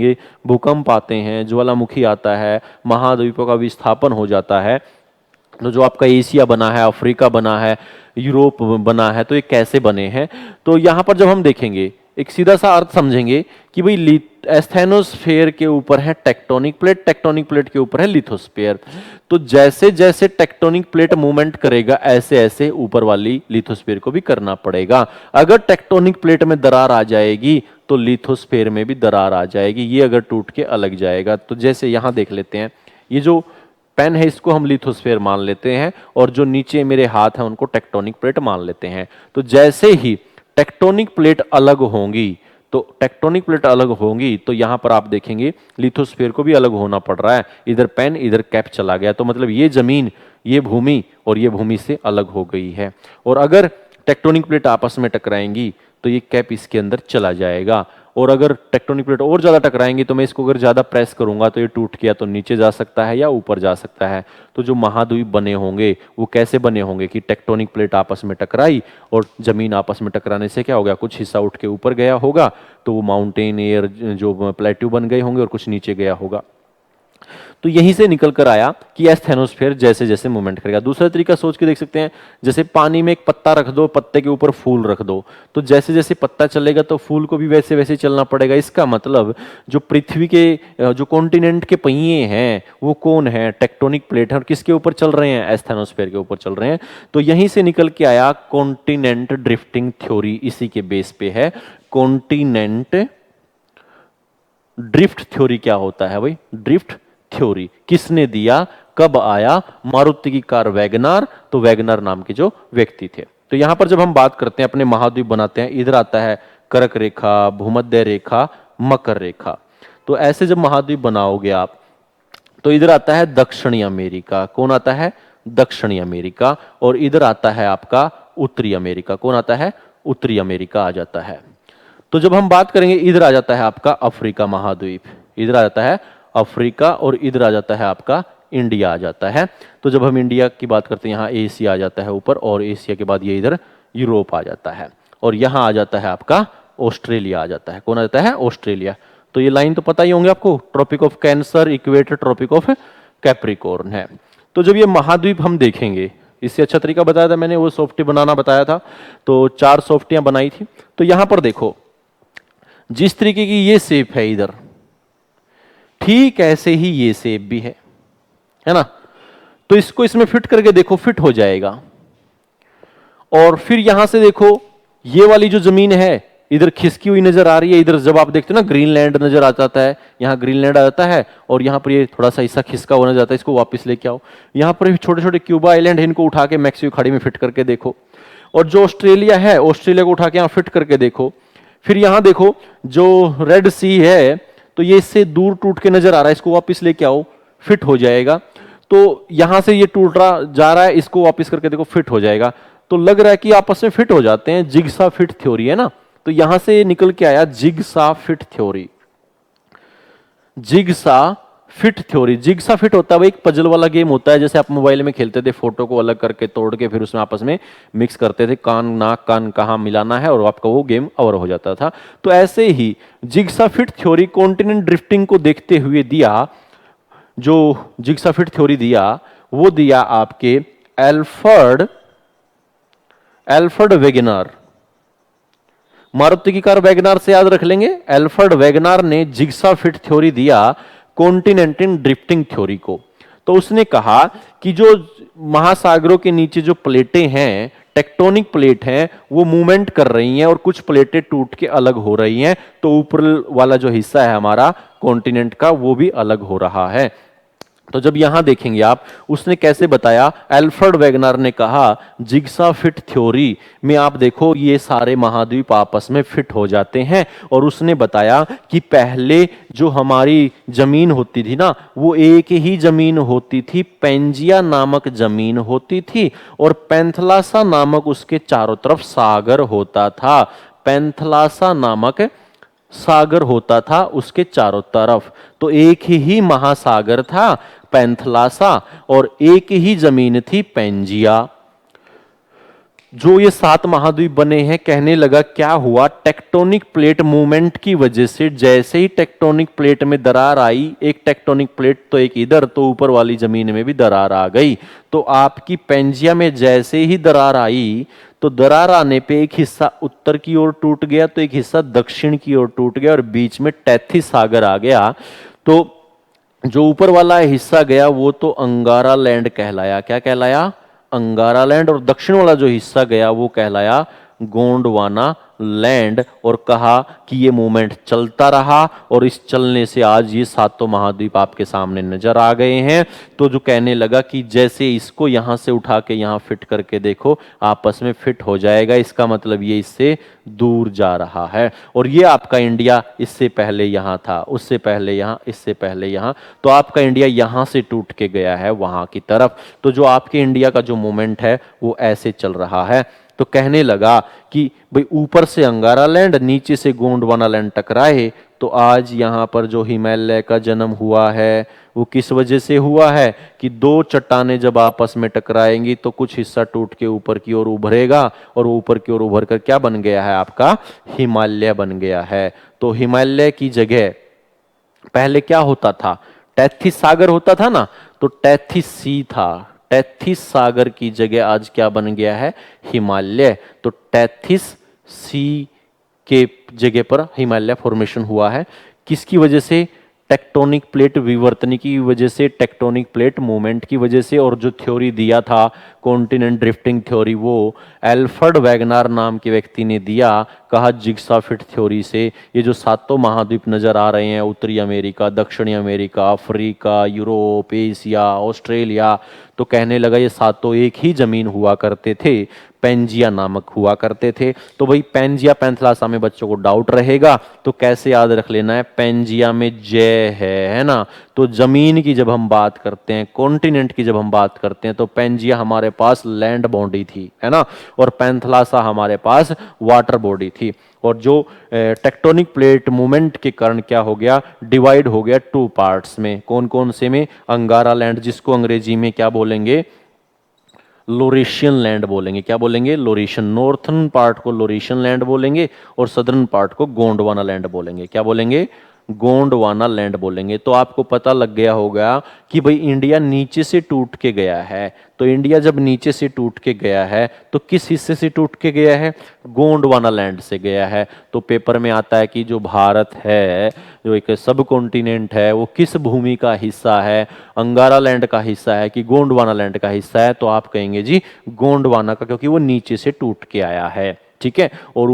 ये भूकंप आते हैं, ज्वालामुखी आता है, महाद्वीपों का विस्थापन हो जाता है, तो जो आपका एशिया बना है, अफ्रीका बना है, यूरोप बना है, तो ये कैसे बने हैं। तो यहाँ पर जब हम देखेंगे एक सीधा सा अर्थ समझेंगे कि भाई एस्थेनोस्फेयर के ऊपर है टेक्टोनिक प्लेट, टेक्टोनिक प्लेट के ऊपर है लिथोस्फेयर। तो जैसे जैसे टेक्टोनिक प्लेट मूवमेंट करेगा ऐसे ऐसे ऊपर वाली लिथोस्फेयर को भी करना पड़ेगा। अगर टेक्टोनिक प्लेट में दरार आ जाएगी तो लिथोस्फेयर में भी दरार आ जाएगी, ये अगर टूट के अलग जाएगा। तो जैसे यहां देख लेते हैं, ये जो पेन है इसको हम लिथोस्फेयर मान लेते हैं और जो नीचे मेरे हाथ हैं उनको टेक्टोनिक प्लेट मान लेते हैं। तो जैसे ही टेक्टोनिक प्लेट अलग होंगी, तो टेक्टोनिक प्लेट अलग होंगी तो यहां पर आप देखेंगे लिथोस्फेयर को भी अलग होना पड़ रहा है। इधर पेन इधर कैप चला गया, तो मतलब ये जमीन, ये भूमि और ये भूमि से अलग हो गई है। और अगर टेक्टोनिक प्लेट आपस में टकराएंगी तो ये कैप इसके अंदर चला जाएगा। और अगर टेक्टोनिक प्लेट और ज्यादा टकराएंगी तो मैं इसको अगर ज्यादा प्रेस करूंगा तो ये टूट के या तो नीचे जा सकता है या ऊपर जा सकता है। तो जो महाद्वीप बने होंगे वो कैसे बने होंगे कि टेक्टोनिक प्लेट आपस में टकराई और जमीन आपस में टकराने से क्या हो गया, कुछ हिस्सा उठ के ऊपर गया होगा, तो वो माउंटेन एयर जो प्लेट्यू बन गए होंगे और कुछ नीचे गया होगा। तो यहीं से निकल कर आया कि एस्थेनोस्फेयर जैसे जैसे मूवमेंट करेगा। दूसरा तरीका सोच के देख सकते हैं, जैसे पानी में एक पत्ता रख दो, पत्ते के ऊपर फूल रख दो, तो जैसे जैसे पत्ता चलेगा तो फूल को भी वैसे वैसे चलना पड़ेगा। इसका मतलब जो पृथ्वी के जो कॉन्टिनेंट के पहिए हैं वो कौन है, टेक्टोनिक प्लेट है, और किसके ऊपर चल रहे हैं, एस्थेनोस्फेयर के ऊपर चल रहे हैं। तो यहीं से निकल के आया कॉन्टिनेंट ड्रिफ्टिंग थ्योरी, इसी के बेस पे है कॉन्टिनेंट ड्रिफ्ट थ्योरी। क्या होता है भाई ड्रिफ्ट थ्योरी, किसने दिया, कब आया, मारुति की कार वैगनार, तो वैगनार नाम के जो व्यक्ति थे। तो यहां पर जब हम बात करते हैं अपने महाद्वीप बनाते हैं, इधर आता है कर्क रेखा, भूमध्य रेखा, मकर रेखा। तो ऐसे जब महाद्वीप बनाओगे आप तो इधर आता है दक्षिणी अमेरिका, कौन आता है, दक्षिणी अमेरिका, और इधर आता है आपका उत्तरी अमेरिका, कौन आता है, उत्तरी अमेरिका आ जाता है। तो जब हम बात करेंगे इधर आ जाता है आपका अफ्रीका महाद्वीप, इधर आ जाता है अफ्रीका, और इधर आ जाता है आपका इंडिया आ जाता है। तो जब हम इंडिया की बात करते हैं यहाँ एशिया आ जाता है ऊपर, और एशिया के बाद ये इधर यूरोप आ जाता है, और यहाँ आ जाता है आपका ऑस्ट्रेलिया आ जाता है, कौन आ जाता है, ऑस्ट्रेलिया। तो ये लाइन तो पता ही होंगे आपको, tropic of cancer, equator, tropic of capricorn है। तो जब ये महाद्वीप हम देखेंगे, इससे अच्छा तरीका बताया था मैंने, वो सॉफ्टी बनाना बताया था, तो 4 सॉफ्टियां बनाई थी। तो यहां पर देखो जिस तरीके की ये शेप है इधर, ठीक ऐसे ही ये शेप भी है ना। तो इसको इसमें फिट करके देखो, फिट हो जाएगा। और फिर यहां से देखो ये वाली जो जमीन है इधर खिसकी हुई नजर आ रही है, इधर जब आप देखते हो ना ग्रीनलैंड नजर आ जाता है, यहां ग्रीनलैंड आ जाता है, और यहां पर ये थोड़ा सा हिस्सा खिसका हुआ नजर आता है, इसको वापस लेके आओ। यहां पर छोटे छोटे क्यूबा आइलैंड है, इनको उठा के मैक्सिको खाड़ी में फिट करके देखो। और जो ऑस्ट्रेलिया है, ऑस्ट्रेलिया को उठा के यहां फिट करके देखो। फिर यहां देखो जो रेड सी है, तो ये इससे दूर टूट के नजर आ रहा है, इसको वापस लेके आओ, फिट हो जाएगा। तो यहां से ये टूट रहा जा रहा है, इसको वापस करके देखो, फिट हो जाएगा। तो लग रहा है कि आपस में फिट हो जाते हैं, जिगसा फिट थ्योरी है ना। तो यहां से निकल के आया jigsaw fit theory, jigsaw fit theory. Jigsaw fit होता है वो एक पजल वाला गेम होता है, जैसे आप मोबाइल में खेलते थे, फोटो को अलग करके तोड़ के फिर उसमें आपस में मिक्स करते थे, कान नाक कान कहाँ मिलाना है, और आपका वो गेम ओवर हो जाता था। तो ऐसे ही jigsaw fit theory continent drifting को देखते हुए दिया, जो जिगसा फिट थ्योरी दिया वो दिया आपके एल्फ्रेड वेगनार। मारुति की कार वैगनार से याद रख लेंगे, एल्फ्रेड वेगनार ने जिगसा फिट थ्योरी दिया कॉन्टिनेंटल ड्रिफ्टिंग थ्योरी को। तो उसने कहा कि जो महासागरों के नीचे जो प्लेटें हैं, टेक्टोनिक प्लेट हैं, वो मूवमेंट कर रही हैं और कुछ प्लेटें टूट के अलग हो रही हैं, तो ऊपर वाला जो हिस्सा है हमारा कॉन्टिनेंट का वो भी अलग हो रहा है। तो जब यहां देखेंगे आप, उसने कैसे बताया, एल्फ्रेड वेगनार ने कहा जिगसा फिट थ्योरी में आप देखो ये सारे महाद्वीप आपस में फिट हो जाते हैं। और उसने बताया कि पहले जो हमारी जमीन होती थी ना, वो एक ही जमीन होती थी, पेंजिया नामक जमीन होती थी, और पैंथलासा नामक उसके चारों तरफ सागर होता था। पैंथलासा नामक सागर होता था उसके चारों तरफ। तो एक ही महासागर था पैंथलासा, और एक ही जमीन थी पेंजिया। जो ये 7 महाद्वीप बने हैं, कहने लगा क्या हुआ, टेक्टोनिक प्लेट मूवमेंट की वजह से जैसे ही टेक्टोनिक प्लेट में दरार आई, एक टेक्टोनिक प्लेट तो एक इधर, तो ऊपर वाली जमीन में भी दरार आ गई। तो आपकी पेंजिया में जैसे ही दरार आई, तो दरार आने पे एक हिस्सा उत्तर की ओर टूट गया, तो एक हिस्सा दक्षिण की ओर टूट गया और बीच में टैथिस सागर आ गया। तो जो ऊपर वाला हिस्सा गया वो तो अंगारा लैंड कहलाया। क्या कहलाया? अंगारा लैंड। और दक्षिण वाला जो हिस्सा गया वो कहलाया गोंडवाना लैंड। और कहा कि ये मूवमेंट चलता रहा और इस चलने से आज ये 7 महाद्वीप आपके सामने नजर आ गए हैं। तो जो कहने लगा कि जैसे इसको यहां से उठा के यहां फिट करके देखो, आपस में फिट हो जाएगा, इसका मतलब ये इससे दूर जा रहा है। और ये आपका इंडिया इससे पहले यहां था, उससे पहले यहां, इससे पहले यहां, तो आपका इंडिया यहां से टूट के गया है वहां की तरफ। तो जो आपके इंडिया का जो मूवमेंट है वो ऐसे चल रहा है। तो कहने लगा कि भाई ऊपर से अंगारा लैंड, नीचे से गोंडवाना लैंड टकराए, तो आज यहाँ पर जो हिमालय का जन्म हुआ है वो किस वजह से हुआ है कि दो चट्टानें जब आपस में टकराएंगी तो कुछ हिस्सा टूट के ऊपर की ओर उभरेगा और वो ऊपर की ओर उभर कर क्या बन गया है, आपका हिमालय बन गया है। तो हिमालय की जगह पहले क्या होता था, टैथिस सागर होता था ना, तो टैथिस सी था। टैथिस सागर की जगह आज क्या बन गया है, हिमालय। तो टैथिस सी के जगह पर हिमालय फॉर्मेशन हुआ है। किसकी वजह से? टेक्टोनिक प्लेट विवर्तन की वजह से, टेक्टोनिक प्लेट मूवमेंट की वजह से। और जो थ्योरी दिया था कॉन्टिनेंट ड्रिफ्टिंग थ्योरी, वो एल्फ्रेड वैगनार नाम के व्यक्ति ने दिया। कहा जिग्सा फिट थ्योरी से ये जो 7 महाद्वीप नजर आ रहे हैं, उत्तरी अमेरिका, दक्षिणी America, Africa, Europe, Asia, Australia, तो कहने लगा ये 7 एक ही जमीन हुआ करते थे, पेंजिया नामक हुआ करते थे। तो भाई पेंजिया पैंथलासा में बच्चों को डाउट रहेगा, तो कैसे याद रख लेना है, पेंजिया में जय है ना। तो जमीन की जब हम बात करते हैं, कॉन्टिनेंट की जब हम बात करते हैं, तो पेंजिया हमारे पास लैंड बॉडी थी, है ना, और पैंथलासा हमारे पास वाटर बॉडी थी। और जो टेक्टोनिक प्लेट मूवमेंट के कारण क्या हो गया, डिवाइड हो गया 2 पार्ट्स में। कौन कौन से में? अंगारा लैंड, जिसको अंग्रेजी में क्या बोलेंगे, लोरेशियन लैंड बोलेंगे। क्या बोलेंगे? लोरेशियन। नॉर्थन पार्ट को लोरेशियन लैंड बोलेंगे और सदर्न पार्ट को गोंडवाना लैंड बोलेंगे। क्या बोलेंगे? गोंडवाना लैंड बोलेंगे। तो आपको पता लग गया होगा कि भाई इंडिया नीचे से टूट के गया है। तो इंडिया जब नीचे से टूट के गया है तो किस हिस्से से टूट के गया है? गोंडवाना लैंड से गया है। तो पेपर में आता है कि जो भारत है, जो एक सब कॉन्टिनेंट है, वो किस भूमि का हिस्सा है, अंगारा लैंड का हिस्सा है कि गोंडवाना लैंड का हिस्सा है? तो आप कहेंगे जी गोंडवाना का, क्योंकि वो नीचे से टूट के आया है। ठीक है। और